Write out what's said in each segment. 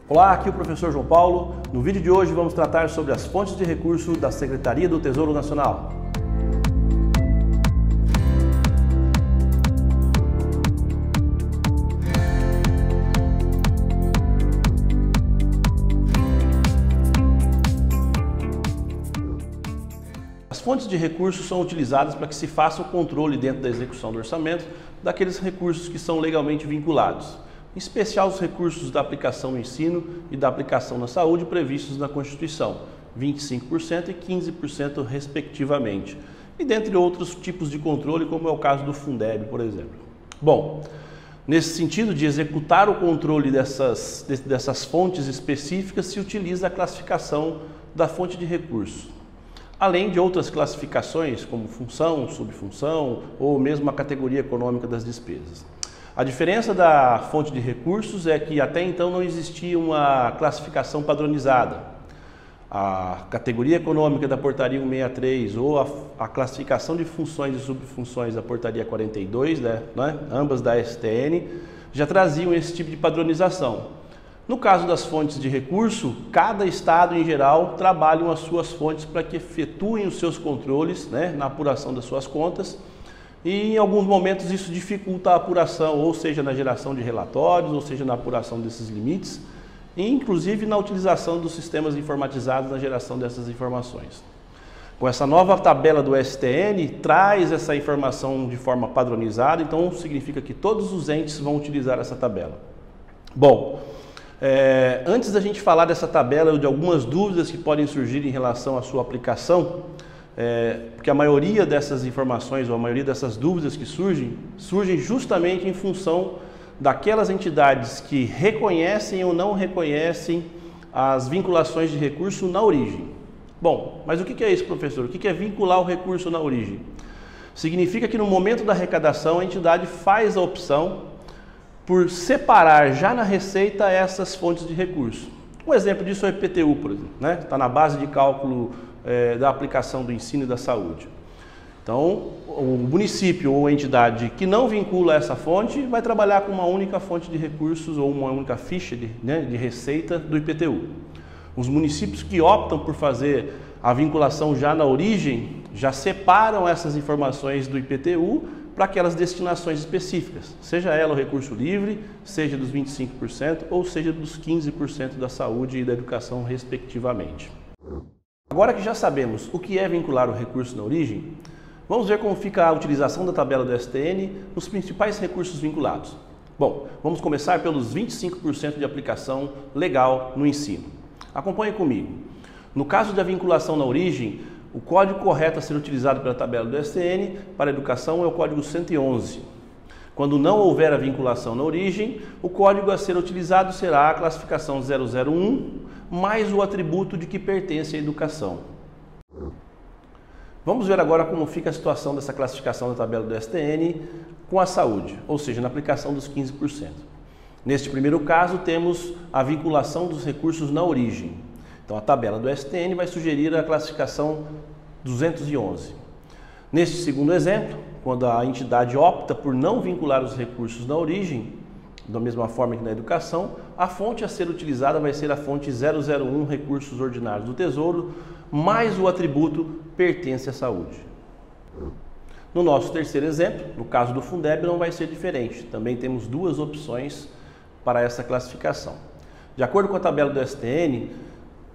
Olá, aqui é o professor João Paulo. No vídeo de hoje vamos tratar sobre as fontes de recurso da Secretaria do Tesouro Nacional. As fontes de recursos são utilizadas para que se faça o controle dentro da execução do orçamento daqueles recursos que são legalmente vinculados, em especial os recursos da aplicação no ensino e da aplicação na saúde previstos na Constituição, 25% e 15% respectivamente, e dentre outros tipos de controle, como é o caso do Fundeb, por exemplo. Bom, nesse sentido de executar o controle dessas fontes específicas, se utiliza a classificação da fonte de recursos, além de outras classificações, como função, subfunção ou mesmo a categoria econômica das despesas. A diferença da fonte de recursos é que até então não existia uma classificação padronizada. A categoria econômica da Portaria 163 ou a classificação de funções e subfunções da Portaria 42, ambas da STN, já traziam esse tipo de padronização. No caso das fontes de recurso, cada estado em geral trabalha as suas fontes para que efetuem os seus controles, na apuração das suas contas. E em alguns momentos isso dificulta a apuração, ou seja, na geração de relatórios, ou seja, na apuração desses limites, e inclusive na utilização dos sistemas informatizados na geração dessas informações. Com essa nova tabela do STN, traz essa informação de forma padronizada, então significa que todos os entes vão utilizar essa tabela. Bom, antes da gente falar dessa tabela ou de algumas dúvidas que podem surgir em relação à sua aplicação, porque a maioria dessas informações ou a maioria dessas dúvidas que surgem justamente em função daquelas entidades que reconhecem ou não reconhecem as vinculações de recurso na origem. Bom, mas o que é isso, professor? O que é vincular o recurso na origem? Significa que no momento da arrecadação a entidade faz a opção por separar já na receita essas fontes de recurso. Um exemplo disso é o IPTU, por exemplo, está na base de cálculo da aplicação do ensino e da saúde. Então, o município ou a entidade que não vincula essa fonte vai trabalhar com uma única fonte de recursos ou uma única ficha de receita do IPTU. Os municípios que optam por fazer a vinculação já na origem, já separam essas informações do IPTU para aquelas destinações específicas, seja ela o recurso livre, seja dos 25% ou seja dos 15% da saúde e da educação, respectivamente. Agora que já sabemos o que é vincular o recurso na origem, vamos ver como fica a utilização da tabela do STN nos principais recursos vinculados. Bom, vamos começar pelos 25% de aplicação legal no ensino. Acompanhe comigo. No caso da vinculação na origem, o código correto a ser utilizado pela tabela do STN para a educação é o código 111. Quando não houver a vinculação na origem, o código a ser utilizado será a classificação 001 mais o atributo de que pertence à educação. Vamos ver agora como fica a situação dessa classificação da tabela do STN com a saúde, ou seja, na aplicação dos 15%. Neste primeiro caso, temos a vinculação dos recursos na origem. Então, a tabela do STN vai sugerir a classificação 211. Neste segundo exemplo, quando a entidade opta por não vincular os recursos na origem, da mesma forma que na educação, a fonte a ser utilizada vai ser a fonte 001 Recursos Ordinários do Tesouro, mais o atributo pertence à saúde. No nosso terceiro exemplo, no caso do Fundeb, não vai ser diferente. Também temos duas opções para essa classificação. De acordo com a tabela do STN,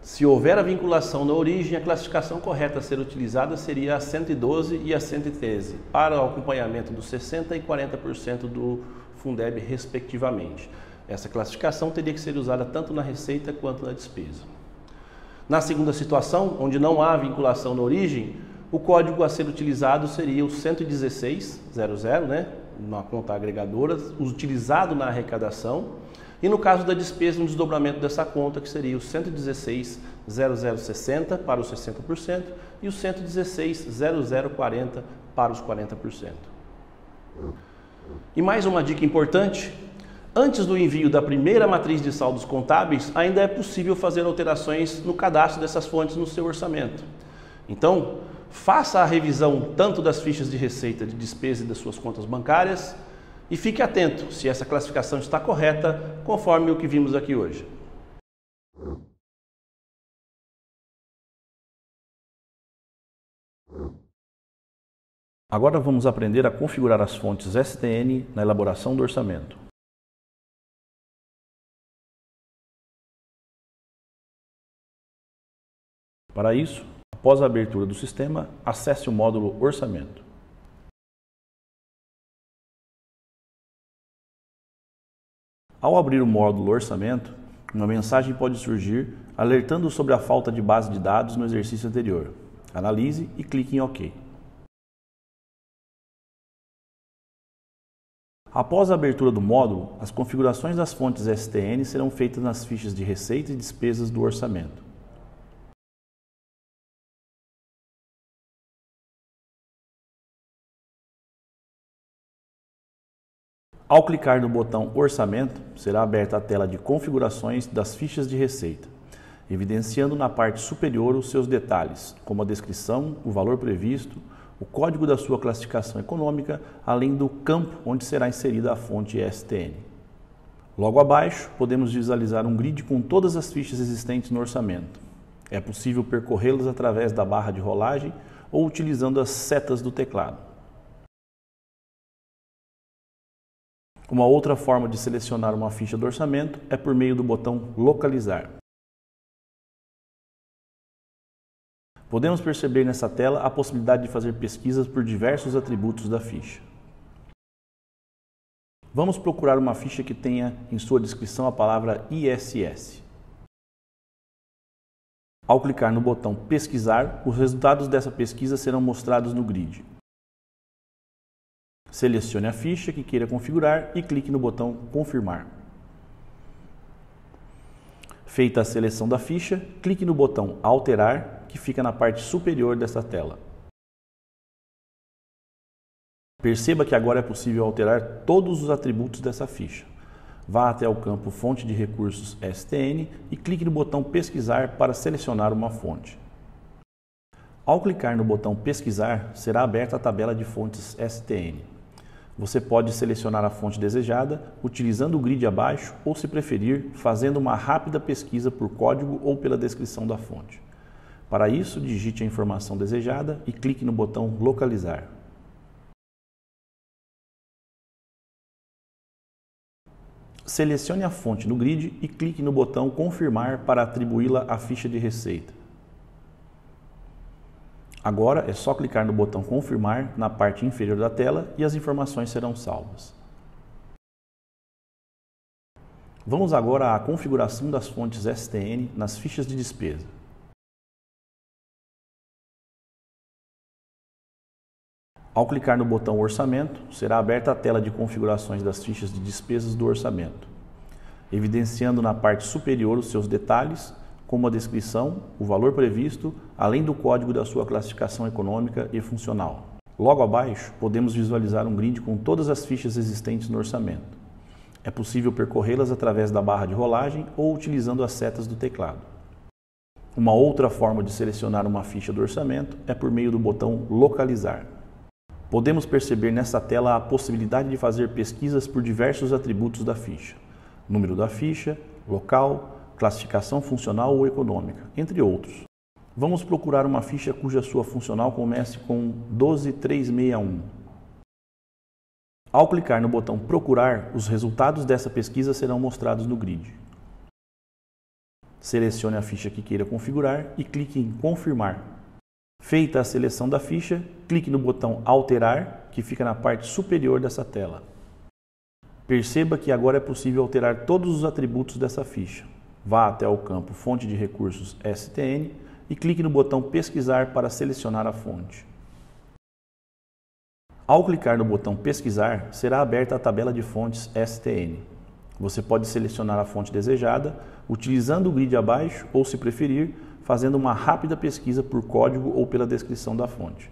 se houver a vinculação na origem, a classificação correta a ser utilizada seria a 112 e a 113, para o acompanhamento dos 60% e 40% do Fundeb, respectivamente. Essa classificação teria que ser usada tanto na receita quanto na despesa. Na segunda situação, onde não há vinculação na origem, o código a ser utilizado seria o 11600, na conta agregadora, utilizado na arrecadação, e no caso da despesa, um desdobramento dessa conta, que seria o 1160060 para os 60% e o 1160040 para os 40%. E mais uma dica importante: antes do envio da primeira matriz de saldos contábeis, ainda é possível fazer alterações no cadastro dessas fontes no seu orçamento. Então, faça a revisão tanto das fichas de receita, de despesa e das suas contas bancárias, e fique atento se essa classificação está correta, conforme o que vimos aqui hoje. Agora vamos aprender a configurar as fontes STN na elaboração do orçamento. Para isso, após a abertura do sistema, acesse o módulo Orçamento. Ao abrir o módulo Orçamento, uma mensagem pode surgir alertando sobre a falta de base de dados no exercício anterior. Analise e clique em OK. Após a abertura do módulo, as configurações das fontes STN serão feitas nas fichas de receita e despesas do orçamento. Ao clicar no botão Orçamento, será aberta a tela de configurações das fichas de receita, evidenciando na parte superior os seus detalhes, como a descrição, o valor previsto, o código da sua classificação econômica, além do campo onde será inserida a fonte STN. Logo abaixo, podemos visualizar um grid com todas as fichas existentes no orçamento. É possível percorrê-las através da barra de rolagem ou utilizando as setas do teclado. Uma outra forma de selecionar uma ficha do orçamento é por meio do botão Localizar. Podemos perceber nessa tela a possibilidade de fazer pesquisas por diversos atributos da ficha. Vamos procurar uma ficha que tenha em sua descrição a palavra ISS. Ao clicar no botão Pesquisar, os resultados dessa pesquisa serão mostrados no grid. Selecione a ficha que queira configurar e clique no botão Confirmar. Feita a seleção da ficha, clique no botão Alterar, que fica na parte superior desta tela. Perceba que agora é possível alterar todos os atributos dessa ficha. Vá até o campo Fonte de Recursos STN e clique no botão Pesquisar para selecionar uma fonte. Ao clicar no botão Pesquisar, será aberta a tabela de fontes STN. Você pode selecionar a fonte desejada utilizando o grid abaixo ou, se preferir, fazendo uma rápida pesquisa por código ou pela descrição da fonte. Para isso, digite a informação desejada e clique no botão Localizar. Selecione a fonte no grid e clique no botão Confirmar para atribuí-la à ficha de receita. Agora é só clicar no botão Confirmar na parte inferior da tela e as informações serão salvas. Vamos agora à configuração das fontes STN nas fichas de despesa. Ao clicar no botão Orçamento, será aberta a tela de configurações das fichas de despesas do orçamento, evidenciando na parte superior os seus detalhes, como a descrição, o valor previsto, além do código da sua classificação econômica e funcional. Logo abaixo, podemos visualizar um grid com todas as fichas existentes no orçamento. É possível percorrê-las através da barra de rolagem ou utilizando as setas do teclado. Uma outra forma de selecionar uma ficha do orçamento é por meio do botão Localizar. Podemos perceber nessa tela a possibilidade de fazer pesquisas por diversos atributos da ficha: número da ficha, local, classificação funcional ou econômica, entre outros. Vamos procurar uma ficha cuja sua funcional comece com 12361. Ao clicar no botão Procurar, os resultados dessa pesquisa serão mostrados no grid. Selecione a ficha que queira configurar e clique em Confirmar. Feita a seleção da ficha, clique no botão Alterar, que fica na parte superior dessa tela. Perceba que agora é possível alterar todos os atributos dessa ficha. Vá até o campo Fonte de Recursos STN e clique no botão Pesquisar para selecionar a fonte. Ao clicar no botão Pesquisar, será aberta a tabela de fontes STN. Você pode selecionar a fonte desejada utilizando o grid abaixo ou, se preferir, fazendo uma rápida pesquisa por código ou pela descrição da fonte.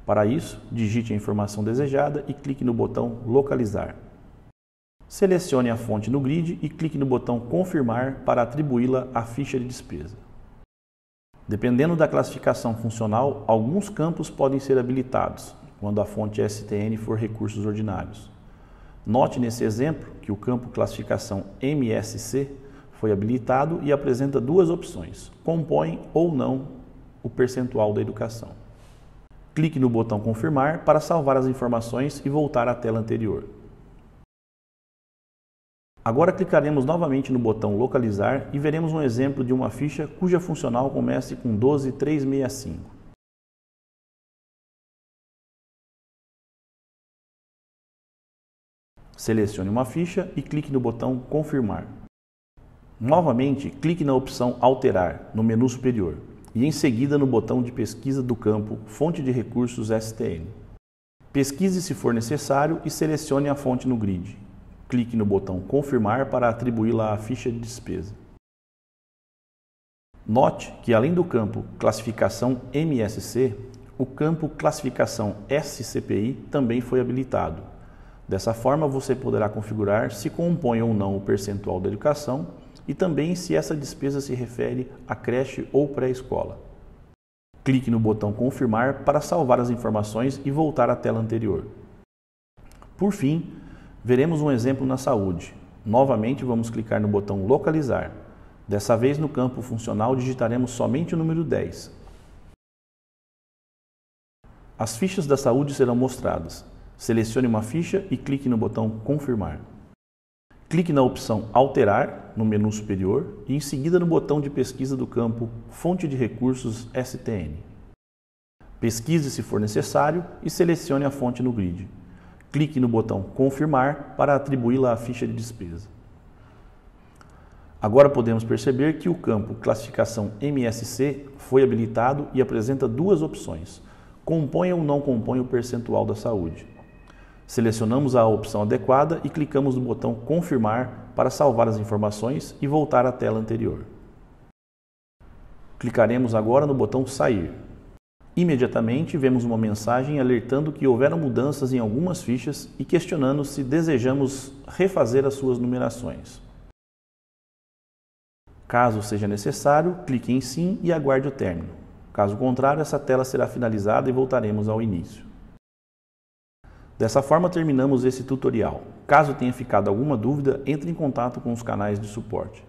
Para isso, digite a informação desejada e clique no botão Localizar. Selecione a fonte no grid e clique no botão Confirmar para atribuí-la à ficha de despesa. Dependendo da classificação funcional, alguns campos podem ser habilitados quando a fonte STN for recursos ordinários. Note nesse exemplo que o campo Classificação MSC foi habilitado e apresenta duas opções: compõe ou não o percentual da educação. Clique no botão Confirmar para salvar as informações e voltar à tela anterior. Agora clicaremos novamente no botão Localizar e veremos um exemplo de uma ficha cuja funcional comece com 12365. Selecione uma ficha e clique no botão Confirmar. Novamente, clique na opção Alterar, no menu superior, e em seguida no botão de pesquisa do campo Fonte de Recursos STN. Pesquise se for necessário e selecione a fonte no grid. Clique no botão Confirmar para atribuí-la à ficha de despesa. Note que, além do campo Classificação MSC, o campo Classificação SCPI também foi habilitado. Dessa forma, você poderá configurar se compõe ou não o percentual da educação e também se essa despesa se refere à creche ou pré-escola. Clique no botão Confirmar para salvar as informações e voltar à tela anterior. Por fim, veremos um exemplo na saúde. Novamente, vamos clicar no botão Localizar. Dessa vez, no campo funcional, digitaremos somente o número 10. As fichas da saúde serão mostradas. Selecione uma ficha e clique no botão Confirmar. Clique na opção Alterar, no menu superior, e em seguida no botão de pesquisa do campo Fonte de Recursos STN. Pesquise se for necessário e selecione a fonte no grid. Clique no botão Confirmar para atribuí-la à ficha de despesa. Agora podemos perceber que o campo Classificação MSC foi habilitado e apresenta duas opções: compõe ou não compõe o percentual da saúde. Selecionamos a opção adequada e clicamos no botão Confirmar para salvar as informações e voltar à tela anterior. Clicaremos agora no botão Sair. Imediatamente vemos uma mensagem alertando que houveram mudanças em algumas fichas e questionando se desejamos refazer as suas numerações. Caso seja necessário, clique em Sim e aguarde o término. Caso contrário, essa tela será finalizada e voltaremos ao início. Dessa forma, terminamos esse tutorial. Caso tenha ficado alguma dúvida, entre em contato com os canais de suporte.